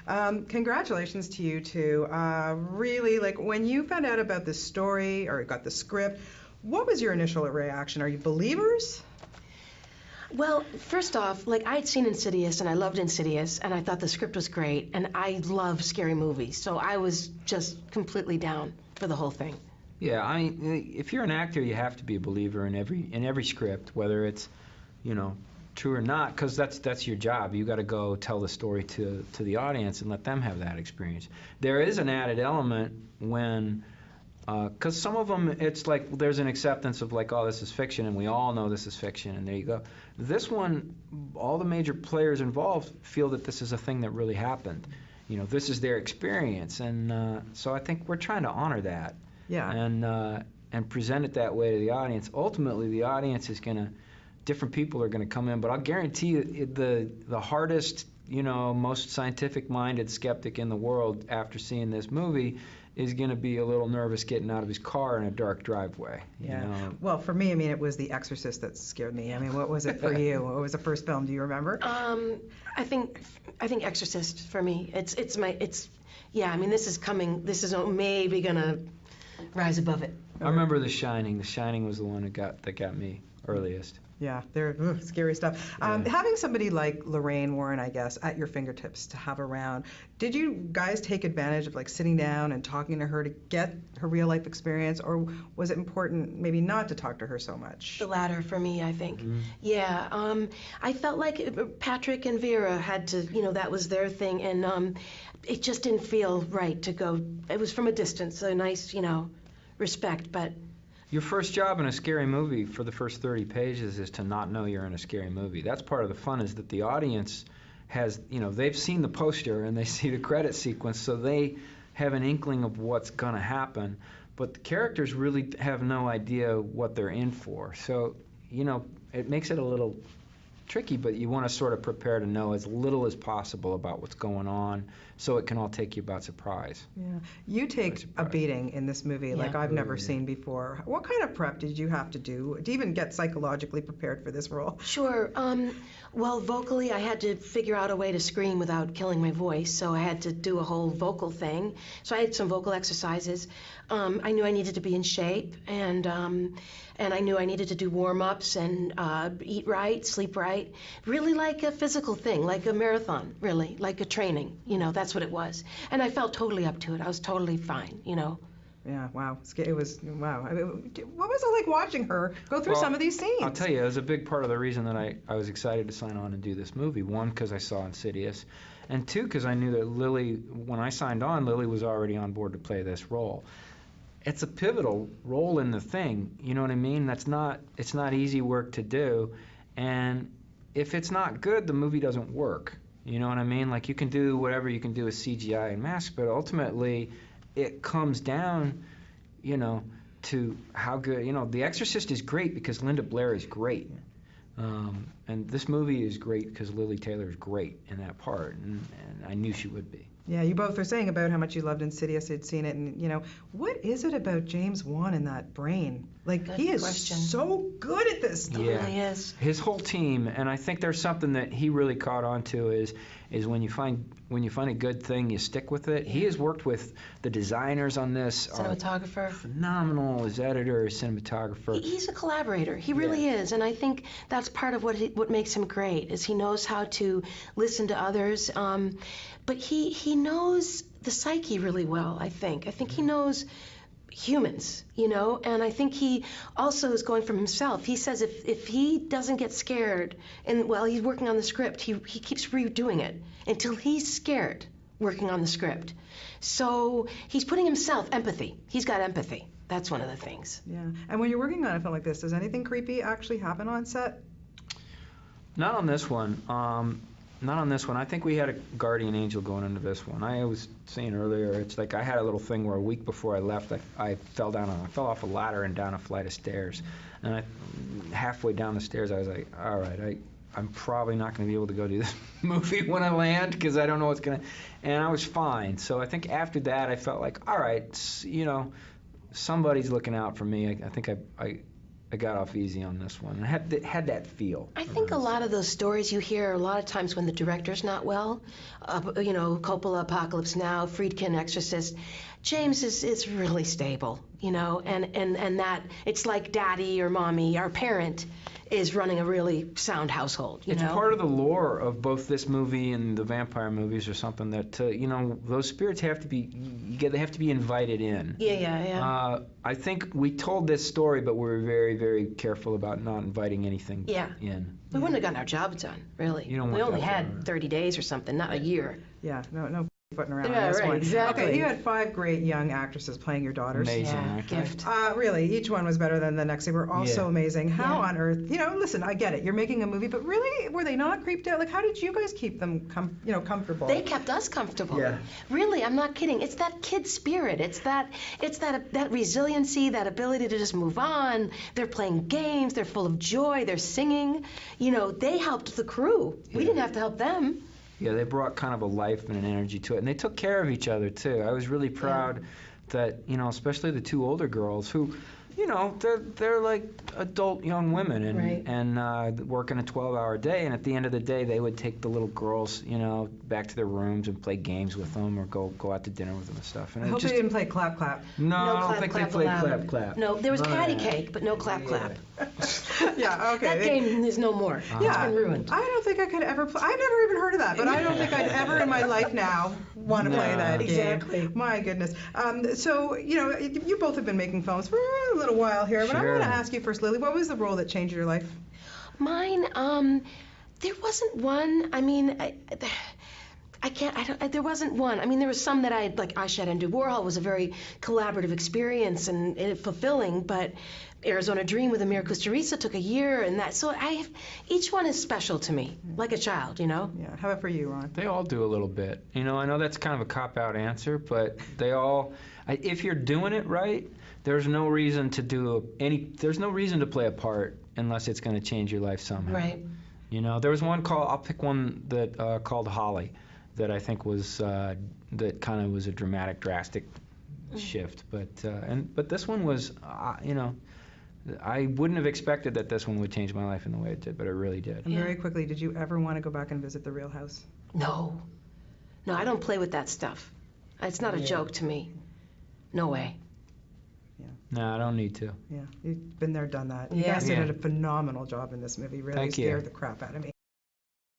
Congratulations to you two. Really, like when you found out about this story or got the script, what was your initial reaction? Are you believers? Well, first off, like I'd seen Insidious and I loved Insidious and I thought the script was great and I love scary movies, so I was just completely down for the whole thing. Yeah, I mean, if you're an actor, you have to be a believer in every script, whether it's, you know, true or not, because that's your job. You got to go tell the story to the audience and let them have that experience. There is an added element when, because some of them, it's like there's an acceptance of like, oh, this is fiction, and we all know this is fiction, and there you go. This one, all the major players involved feel that this is a thing that really happened. You know, this is their experience, and so I think we're trying to honor that. Yeah. And present it that way to the audience. Ultimately, the audience is gonna, different people are gonna come in, but I'll guarantee you, the hardest, you know, most scientific-minded skeptic in the world after seeing this movie is going to be a little nervous getting out of his car in a dark driveway. Yeah. You know? Well, for me, I mean, it was The Exorcist that scared me. I mean, what was it for you? What was the first film? Do you remember? I think Exorcist for me. Yeah. I mean, this is coming. This is maybe gonna rise above it. I remember The Shining. The Shining was the one that got me earliest. Yeah, they're scary stuff. Having somebody like Lorraine Warren, I guess, at your fingertips to have around, did you guys take advantage of like sitting down and talking to her to get her real life experience, or was it important maybe not to talk to her so much? The latter for me, I think. Mm-hmm. Yeah, I felt like Patrick and Vera had to, you know, that was their thing, and it just didn't feel right to go. It was from a distance, a nice, you know, respect, but. Your first job in a scary movie for the first 30 pages is to not know you're in a scary movie. That's part of the fun, is that the audience has, you know, they've seen the poster and they see the credit sequence, so they have an inkling of what's going to happen, but the characters really have no idea what they're in for. So, you know, it makes it a little tricky, but you want to sort of prepare to know as little as possible about what's going on, so it can all take you by surprise. Yeah, you take a beating in this movie like I've never seen before. What kind of prep did you have to do to even get psychologically prepared for this role? Sure. Well, vocally, I had to figure out a way to scream without killing my voice, so I had to do a whole vocal thing. So I had some vocal exercises. I knew I needed to be in shape, and I knew I needed to do warm-ups and eat right, sleep right. Really like a physical thing, like a marathon, really, like a training. You know, that's what it was. And I felt totally up to it. I was totally fine, you know. Yeah, wow. It was, wow. I mean, what was it like watching her go through some of these scenes? I'll tell you, it was a big part of the reason that I was excited to sign on and do this movie. One, because I saw Insidious, and two, because I knew that Lili, when I signed on, Lili was already on board to play this role. It's a pivotal role in the thing, you know what I mean? It's not easy work to do, and if it's not good, the movie doesn't work. You know what I mean? Like, you can do whatever you can do with CGI and masks, but ultimately it comes down, you know, to how good, you know, The Exorcist is great because Linda Blair is great. And this movie is great because Lili Taylor is great in that part, and I knew she would be. Yeah, you both were saying about how much you loved Insidious, you'd seen it, and, you know, what is it about James Wan and that brain? Like, he is so good at this stuff. He really is. His whole team, and I think there's something that he really caught on to is when you find a good thing, you stick with it. Yeah. He has worked with the designers on this. Cinematographer. Phenomenal, his editor, his cinematographer. He's a collaborator. He really is, and I think that's part of what makes him great, is he knows how to listen to others, but he knows the psyche really well, I think. I think he knows humans, you know, and I think he also is going from himself. He says if he doesn't get scared, and while he's working on the script, he keeps redoing it until he's scared working on the script. So he's putting himself, empathy. He's got empathy. That's one of the things. Yeah. And when you're working on a film like this, does anything creepy actually happen on set? Not on this one. Not on this one. I think we had a guardian angel going into this one. I was saying earlier, it's like I had a little thing where a week before I left, I fell off a ladder and down a flight of stairs. And halfway down the stairs, I was like, all right, I'm probably not going to be able to go do this movie when I land because I don't know what's going to... And I was fine. So I think after that, I felt like, all right, you know, somebody's looking out for me. I think I got off easy on this one. I had that feel. I think a lot of those stories you hear a lot of times when the director's not well, Coppola, Apocalypse Now, Friedkin, Exorcist, James is really stable, and that it's like daddy or mommy, our parent, is running a really sound household. It's part of the lore of both this movie and the vampire movies, or something that those spirits have to be they have to be invited in. Yeah. I think we told this story, but we were very, very careful about not inviting anything in. We wouldn't have gotten our job done, really. You don't we want only that had 30 days or something, not a year. Yeah, no putting around Yeah, on this right, one. exactly. Okay, you had 5 great young actresses playing your daughters. Amazing. Yeah, right? gift. Really, each one was better than the next. They were all so amazing. How on earth, listen, I get it. You're making a movie, but really, were they not creeped out? Like, how did you guys keep them comfortable? They kept us comfortable. Yeah. Really, I'm not kidding. It's that kid spirit. It's that resiliency, that ability to just move on. They're playing games. They're full of joy. They're singing. They helped the crew. We didn't have to help them. Yeah, they brought kind of a life and an energy to it, and they took care of each other too. I was really proud that, especially the 2 older girls who, they're like adult young women and working a 12-hour day, and at the end of the day, they would take the little girls, back to their rooms and play games with them or go out to dinner with them and stuff. And I hope they didn't play clap clap. No, I don't clap, think they clap played allowed. clap clap. No, there was patty cake, but no clap clap. Yeah, okay. That game is no more. It's been ruined. I don't think I could ever play. I never even heard of that, but I don't think I'd ever in my life now want to play that game. Exactly. My goodness. So, you both have been making films for a little while here, but I'm going to ask you first, Lili, what was the role that changed your life? Mine, there wasn't one. I mean, there wasn't one. I mean, there was some that I Shed Andy Warhol was a very collaborative experience and fulfilling, but Arizona Dream with Amir Kusturica took a year, and that. So each one is special to me, like a child, Yeah. How about for you, Ron? They all do a little bit. I know that's kind of a cop-out answer, but they all, if you're doing it right, there's no reason to play a part unless it's going to change your life somehow. Right. There was one I'll pick one that called Holly, that I think was that kind of was a drastic shift. But this one was, I wouldn't have expected that this one would change my life in the way it did, but it really did. And very quickly, did you ever want to go back and visit the real house? No, I don't play with that stuff. It's not a joke to me. No way. No, I don't need to. Yeah, you've been there, done that. You guys did a phenomenal job in this movie. Really Thank you. scared the crap out of me.